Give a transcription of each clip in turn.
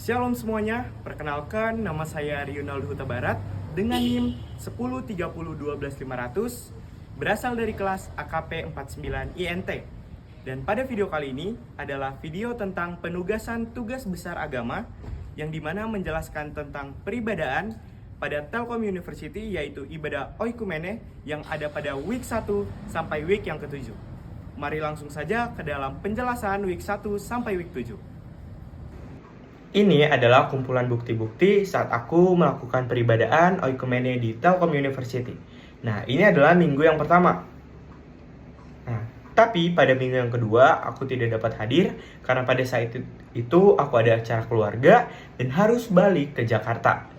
Shalom semuanya, perkenalkan nama saya Rionaldo Huta Barat dengan NIM 1030121500 berasal dari kelas AKP 49 INT. Dan pada video kali ini adalah video tentang penugasan tugas besar agama yang dimana menjelaskan tentang peribadaan pada Telkom University, yaitu ibadah oikumene yang ada pada week 1 sampai week yang ke-7. Mari langsung saja ke dalam penjelasan week 1 sampai week 7. Ini adalah kumpulan bukti-bukti saat aku melakukan peribadaan oikumene di Telkom University. Nah, ini adalah minggu yang pertama. Nah, tapi pada minggu yang kedua aku tidak dapat hadir karena pada saat itu aku ada acara keluarga dan harus balik ke Jakarta.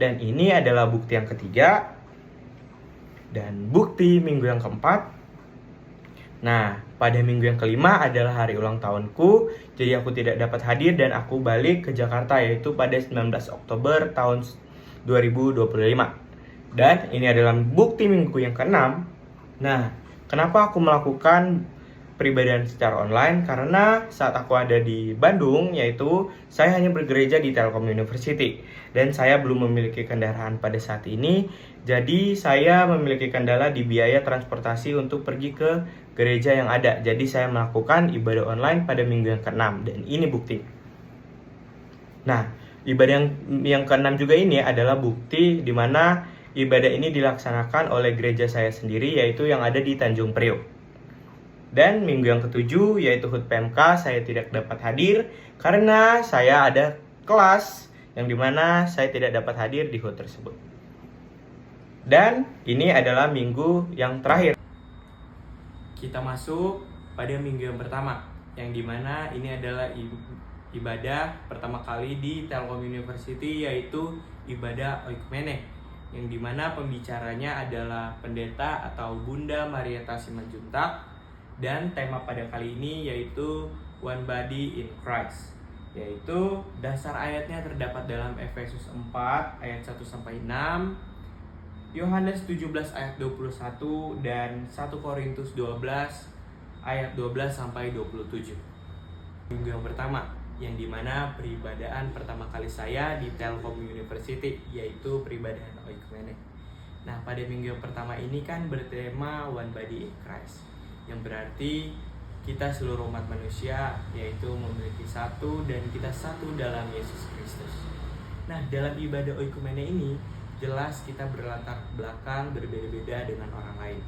Dan ini adalah bukti yang ketiga dan bukti minggu yang keempat. Nah, pada minggu yang kelima adalah hari ulang tahunku, jadi aku tidak dapat hadir dan aku balik ke Jakarta yaitu pada 19 Oktober tahun 2025. Dan ini adalah bukti minggu yang keenam. Nah, kenapa aku melakukan peribadaan secara online? Karena saat aku ada di Bandung, yaitu saya hanya bergereja di Telkom University dan saya belum memiliki kendaraan pada saat ini. Jadi saya memiliki kendala di biaya transportasi untuk pergi ke gereja yang ada. Jadi saya melakukan ibadah online pada minggu yang ke-6 dan ini bukti. Nah, ibadah yang ke-6 juga ini adalah bukti di mana ibadah ini dilaksanakan oleh gereja saya sendiri, yaitu yang ada di Tanjung Priok. Dan minggu yang ke-7 yaitu HUT PMK saya tidak dapat hadir karena saya ada kelas yang dimana saya tidak dapat hadir di HUT tersebut. Dan ini adalah minggu yang terakhir. Kita masuk pada minggu yang pertama, yang dimana ini adalah ibadah pertama kali di Telkom University, yaitu ibadah oikumene, yang dimana pembicaranya adalah pendeta atau Bunda Marieta Simanjuntak, dan tema pada kali ini yaitu One Body in Christ, yaitu dasar ayatnya terdapat dalam Efesus 4 ayat 1-6, Yohanes 17 ayat 21 dan 1 Korintus 12 ayat 12-27. Minggu yang pertama, yang dimana peribadaan pertama kali saya di Telkom University, yaitu peribadaan oikumene. Nah, pada minggu yang pertama ini kan bertema One Body in Christ, yang berarti kita seluruh umat manusia yaitu memiliki satu dan kita satu dalam Yesus Kristus. Nah, dalam ibadah oikumene ini jelas kita berlatar belakang berbeda-beda dengan orang lain.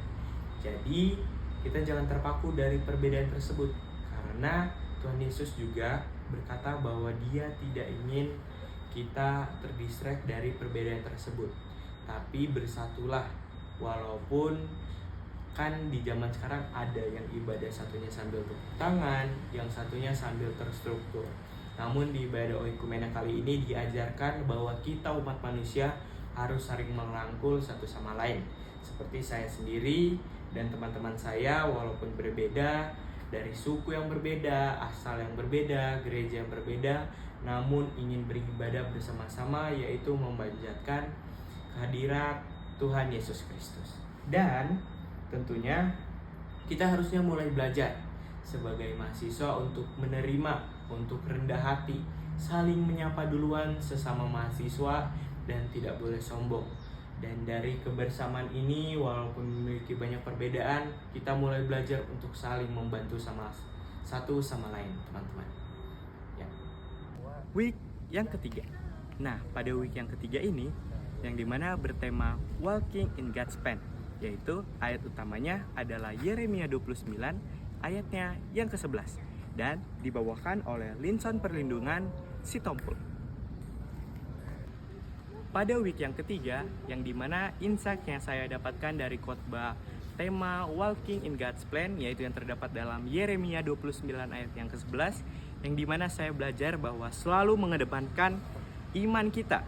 Jadi kita jangan terpaku dari perbedaan tersebut, karena Tuhan Yesus juga berkata bahwa Dia tidak ingin kita terdistract dari perbedaan tersebut, tapi bersatulah. Walaupun kan di zaman sekarang ada yang ibadah satunya sambil tepuk tangan, yang satunya sambil terstruktur. Namun di ibadah oikumene kali ini diajarkan bahwa kita umat manusia harus saling merangkul satu sama lain. Seperti saya sendiri dan teman-teman saya, walaupun berbeda, dari suku yang berbeda, asal yang berbeda, gereja yang berbeda, namun ingin beribadah bersama-sama, yaitu memanjatkan kehadirat Tuhan Yesus Kristus. Dan tentunya kita harusnya mulai belajar sebagai mahasiswa untuk menerima, untuk rendah hati, saling menyapa duluan sesama mahasiswa, dan tidak boleh sombong. Dan dari kebersamaan ini, walaupun memiliki banyak perbedaan, kita mulai belajar untuk saling membantu satu sama lain, teman-teman. Ya. Week yang ketiga. Nah, pada week yang ketiga ini, yang dimana bertema Walking in God's Plan, yaitu ayat utamanya adalah Yeremia 29 ayatnya yang ke-11 dan dibawakan oleh Linson Perlindungan Sitompul. Pada week yang ketiga, yang dimana insight yang saya dapatkan dari khotbah tema Walking in God's Plan, yaitu yang terdapat dalam Yeremia 29 ayat yang ke-11, yang dimana saya belajar bahwa selalu mengedepankan iman kita,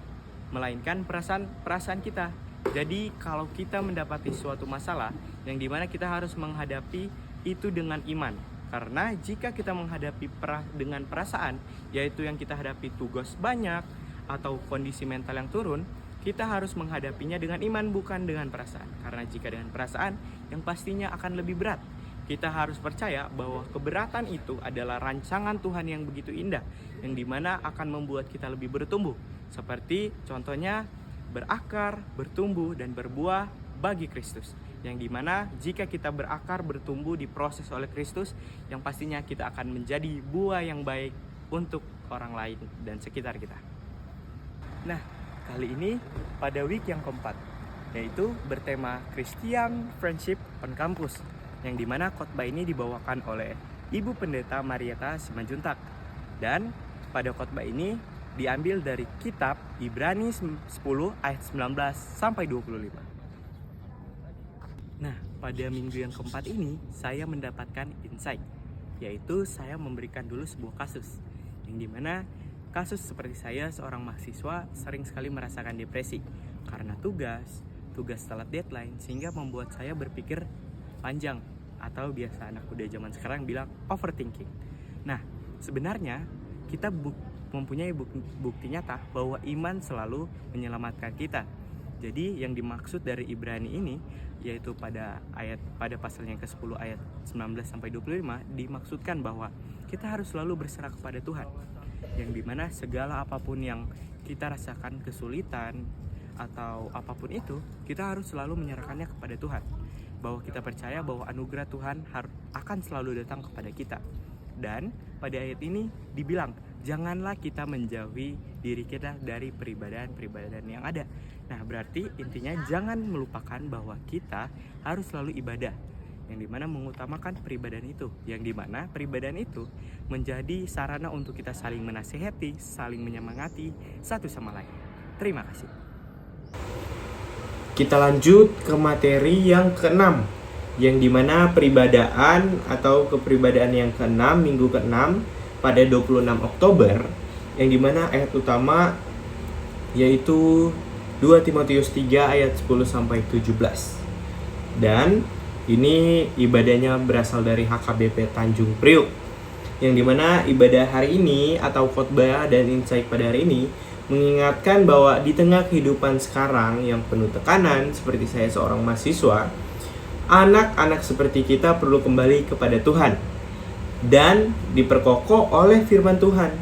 melainkan perasaan kita. Jadi kalau kita mendapati suatu masalah, yang dimana kita harus menghadapi itu dengan iman. Karena jika kita menghadapi dengan perasaan, yaitu yang kita hadapi tugas banyak, atau kondisi mental yang turun, kita harus menghadapinya dengan iman, bukan dengan perasaan. Karena jika dengan perasaan, yang pastinya akan lebih berat. kita harus percaya bahwa keberatan itu adalah rancangan Tuhan yang begitu indah, yang dimana akan membuat kita lebih bertumbuh. Seperti contohnya berakar, bertumbuh, dan berbuah bagi Kristus. Yang dimana jika kita berakar, bertumbuh, diproses oleh Kristus, yang pastinya kita akan menjadi buah yang baik untuk orang lain dan sekitar kita. Nah, kali ini pada week yang keempat, yaitu bertema Christian Friendship on Campus, yang dimana khotbah ini dibawakan oleh Ibu Pendeta Marieta Simanjuntak. Dan pada khotbah ini diambil dari kitab Ibrani 10 ayat 19 sampai 25. Nah, pada minggu yang keempat ini saya mendapatkan insight, yaitu saya memberikan dulu sebuah kasus, yang dimana kasus seperti saya seorang mahasiswa sering sekali merasakan depresi karena tugas telat deadline, sehingga membuat saya berpikir panjang, atau biasa anak muda zaman sekarang bilang overthinking. Nah, sebenarnya kita mempunyai bukti nyata bahwa iman selalu menyelamatkan kita. Jadi yang dimaksud dari Ibrani ini, yaitu pada pasal yang ke-10 ayat 19 sampai 25, dimaksudkan bahwa kita harus selalu berserah kepada Tuhan. Yang dimana segala apapun yang kita rasakan, kesulitan atau apapun itu, kita harus selalu menyerahkannya kepada Tuhan. Bahwa kita percaya bahwa anugerah Tuhan akan selalu datang kepada kita. Dan pada ayat ini dibilang, janganlah kita menjauhi diri kita dari peribadahan yang ada. Nah, berarti intinya jangan melupakan bahwa kita harus selalu ibadah, yang dimana mengutamakan peribadahan itu, yang dimana peribadahan itu menjadi sarana untuk kita saling menasehati, saling menyemangati satu sama lain. Terima kasih. Kita lanjut ke materi yang ke-6, yang dimana peribadaan atau kepribadaan yang ke-6, minggu ke-6 pada 26 Oktober, yang dimana ayat utama yaitu 2 Timotius 3 ayat 10 sampai 17. Dan ini ibadahnya berasal dari HKBP Tanjung Priuk, yang dimana ibadah hari ini atau khotbah dan insight pada hari ini mengingatkan bahwa di tengah kehidupan sekarang yang penuh tekanan, seperti saya seorang mahasiswa, anak-anak seperti kita perlu kembali kepada Tuhan dan diperkokoh oleh firman Tuhan.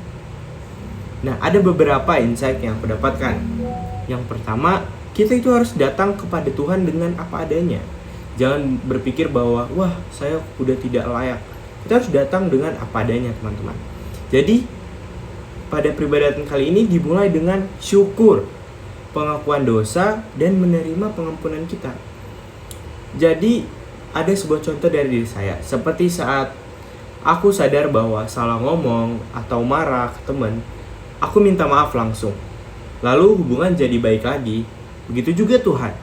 Nah, ada beberapa insight yang aku dapatkan. Yang pertama, kita itu harus datang kepada Tuhan dengan apa adanya. Jangan berpikir bahwa, wah, saya udah tidak layak. Kita harus datang dengan apa adanya, teman-teman. Jadi, pada peribadatan kali ini dimulai dengan syukur, pengakuan dosa, dan menerima pengampunan kita. Jadi, ada sebuah contoh dari diri saya. Seperti saat aku sadar bahwa salah ngomong atau marah ke teman, aku minta maaf langsung. Lalu hubungan jadi baik lagi. Begitu juga Tuhan.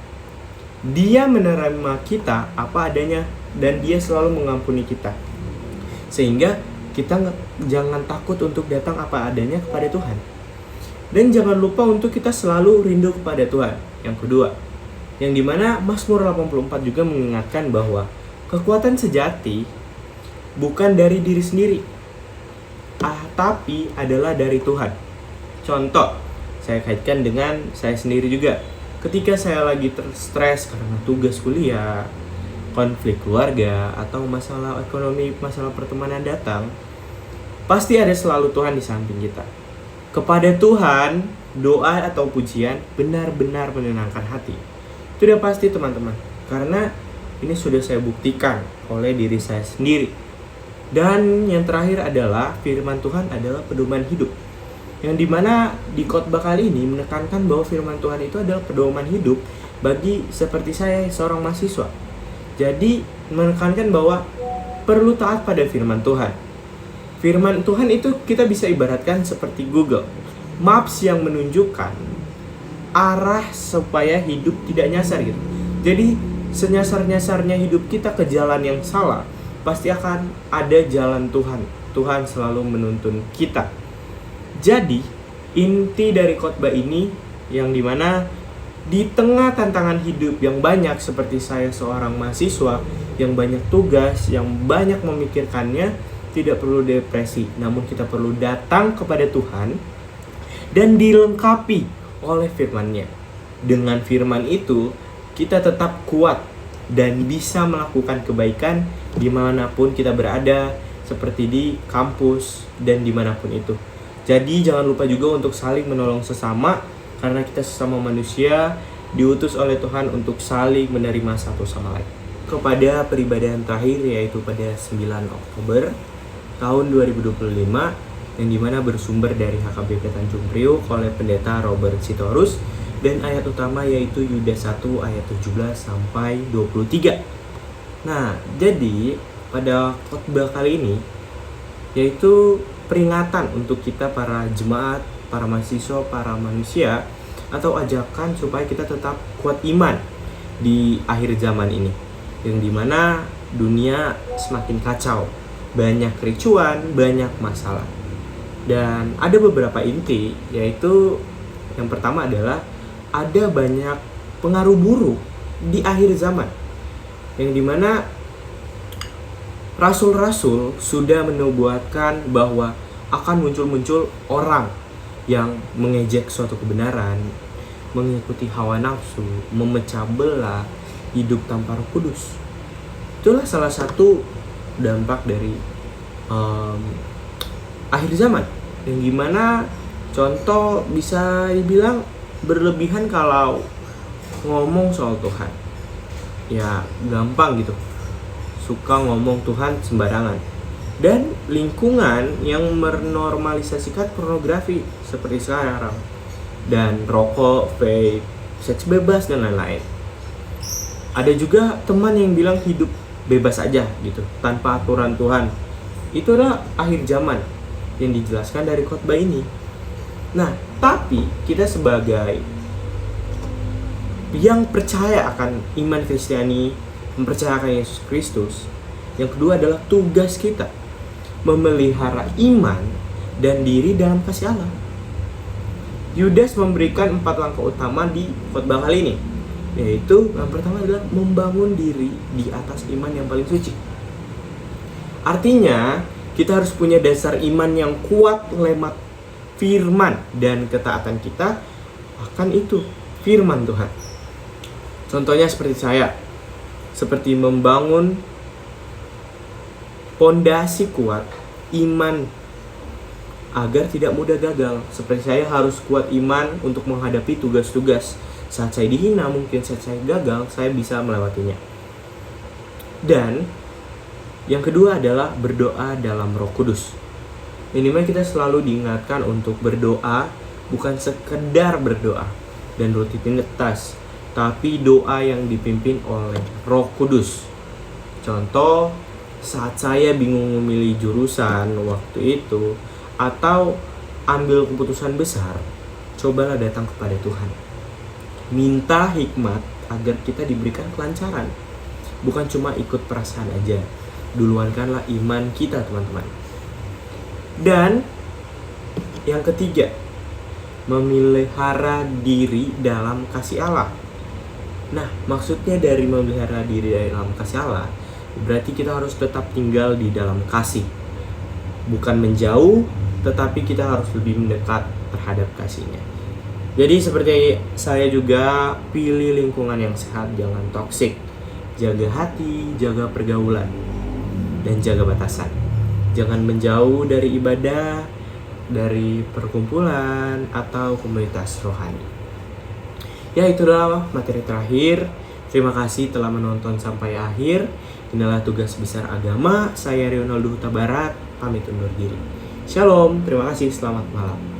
Dia menerima kita apa adanya dan Dia selalu mengampuni kita. Sehingga kita jangan takut untuk datang apa adanya kepada Tuhan. Dan jangan lupa untuk kita selalu rindu kepada Tuhan. Yang kedua, yang dimana Mazmur 84 juga mengingatkan bahwa kekuatan sejati bukan dari diri sendiri, tapi adalah dari Tuhan. Contoh, saya kaitkan dengan saya sendiri juga. Ketika saya lagi stres karena tugas kuliah, konflik keluarga, atau masalah ekonomi, masalah pertemanan datang, pasti ada selalu Tuhan di samping kita. Kepada Tuhan, doa atau pujian benar-benar menenangkan hati. Itu udah pasti, teman-teman, karena ini sudah saya buktikan oleh diri saya sendiri. Dan yang terakhir adalah firman Tuhan adalah pedoman hidup, yang dimana di khotbah kali ini menekankan bahwa firman Tuhan itu adalah pedoman hidup bagi seperti saya seorang mahasiswa. Jadi menekankan bahwa perlu taat pada firman Tuhan. Firman Tuhan itu kita bisa ibaratkan seperti Google Maps yang menunjukkan arah supaya hidup tidak nyasar gitu. Jadi senyasar-nyasarnya hidup kita ke jalan yang salah, pasti akan ada jalan Tuhan. Tuhan selalu menuntun kita. Jadi inti dari khotbah ini yang dimana di tengah tantangan hidup yang banyak seperti saya seorang mahasiswa yang banyak tugas, yang banyak memikirkannya, tidak perlu depresi, namun kita perlu datang kepada Tuhan dan dilengkapi oleh firman-Nya. Dengan firman itu kita tetap kuat dan bisa melakukan kebaikan dimanapun kita berada, seperti di kampus dan dimanapun itu. Jadi jangan lupa juga untuk saling menolong sesama, karena kita sesama manusia diutus oleh Tuhan untuk saling menerima satu sama lain. Kepada peribadahan terakhir, yaitu pada 9 Oktober tahun 2025, yang dimana bersumber dari HKBP Tanjung Priok oleh Pendeta Robert Sitorus, dan ayat utama yaitu Yudas 1 ayat 17 sampai 23. Nah, jadi pada khotbah kali ini yaitu peringatan untuk kita para jemaat, para mahasiswa, para manusia, atau ajakan supaya kita tetap kuat iman di akhir zaman ini, yang dimana dunia semakin kacau, banyak kericuan, banyak masalah. Dan ada beberapa inti, yaitu yang pertama adalah ada banyak pengaruh buruk di akhir zaman, yang dimana rasul-rasul sudah menubuatkan bahwa akan muncul orang yang mengejek suatu kebenaran, mengikuti hawa nafsu, memecah belah, hidup tanpa Roh Kudus. Itulah salah satu dampak dari akhir zaman, yang gimana contoh bisa dibilang berlebihan kalau ngomong soal Tuhan. Ya gampang gitu, suka ngomong Tuhan sembarangan. Dan lingkungan yang menormalisasikan pornografi seperti sekarang, dan rokok, vape, seks bebas, dan lain-lain. Ada juga teman yang bilang hidup bebas aja gitu, tanpa aturan Tuhan. Itu adalah akhir zaman yang dijelaskan dari khotbah ini. Nah, tapi kita sebagai yang percaya akan iman Kristiani, mempercayakan Yesus Kristus, yang kedua adalah tugas kita memelihara iman dan diri dalam kasih Allah. Yudas memberikan 4 langkah utama di khotbah kali ini, yaitu yang pertama adalah membangun diri di atas iman yang paling suci. Artinya kita harus punya dasar iman yang kuat lewat firman, dan ketaatan kita akan itu firman Tuhan. Contohnya seperti saya, seperti membangun pondasi kuat iman agar tidak mudah gagal. Seperti saya harus kuat iman untuk menghadapi tugas-tugas. Saat saya dihina, mungkin saat saya gagal, saya bisa melewatinya. Dan yang kedua adalah berdoa dalam Roh Kudus. Minimal kita selalu diingatkan untuk berdoa, bukan sekedar berdoa dan rutinitas, tapi doa yang dipimpin oleh Roh Kudus. Contoh, saat saya bingung memilih jurusan waktu itu, atau ambil keputusan besar, cobalah datang kepada Tuhan. Minta hikmat agar kita diberikan kelancaran. Bukan cuma ikut perasaan aja. Duluankanlah iman kita, teman-teman. Dan yang ketiga, memelihara diri dalam kasih Allah. Nah, maksudnya dari memelihara diri dalam kasih Allah, berarti kita harus tetap tinggal di dalam kasih. Bukan menjauh, tetapi kita harus lebih mendekat terhadap kasih-Nya. Jadi seperti saya juga, pilih lingkungan yang sehat, jangan toksik. Jaga hati, jaga pergaulan, dan jaga batasan. Jangan menjauh dari ibadah, dari perkumpulan, atau komunitas rohani. Ya, itulah materi terakhir. Terima kasih telah menonton sampai akhir. Inilah tugas besar agama. Saya Rionaldo Huta Barat, pamit undur diri. Shalom, terima kasih, selamat malam.